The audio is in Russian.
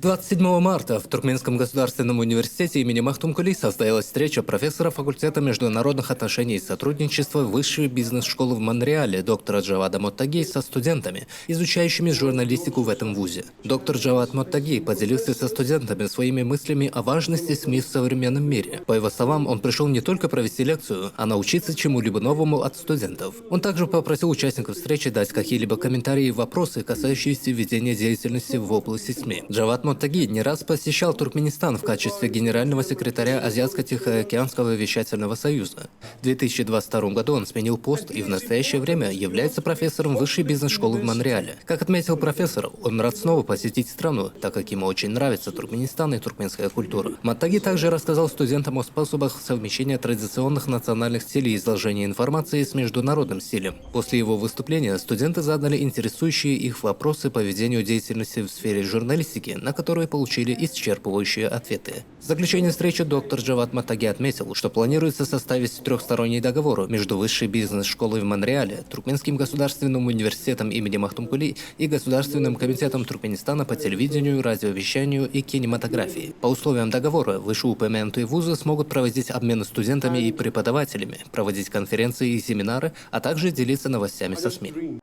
27 марта в Туркменском государственном университете имени Махтумкули состоялась встреча профессора факультета международных отношений и сотрудничества Высшей бизнес-школы в Монреале доктора Джавада Моттаги со студентами, изучающими журналистику в этом вузе. Доктор Джавад Моттаги поделился со студентами своими мыслями о важности СМИ в современном мире. По его словам, он пришел не только провести лекцию, а научиться чему-либо новому от студентов. Он также попросил участников встречи дать какие-либо комментарии и вопросы, касающиеся ведения деятельности в области СМИ. Джавад Моттаги не раз посещал Туркменистан в качестве генерального секретаря Азиатско-Тихоокеанского вещательного союза. В 2022 году он сменил пост и в настоящее время является профессором Высшей бизнес-школы в Монреале. Как отметил профессор, он рад снова посетить страну, так как ему очень нравится Туркменистан и туркменская культура. Моттаги также рассказал студентам о способах совмещения традиционных национальных стилей изложения информации с международным стилем. После его выступления студенты задали интересующие их вопросы по ведению деятельности в сфере журналистики, на которые получили исчерпывающие ответы. В заключение встречи доктор Джавад Моттаги отметил, что планируется составить трехсторонний договор между Высшей бизнес-школой в Монреале, Туркменским государственным университетом имени Махтумкули и Государственным комитетом Туркменистана по телевидению, радиовещанию и кинематографии. По условиям договора вышеупомянутые вузы смогут проводить обмены студентами и преподавателями, проводить конференции и семинары, а также делиться новостями со СМИ.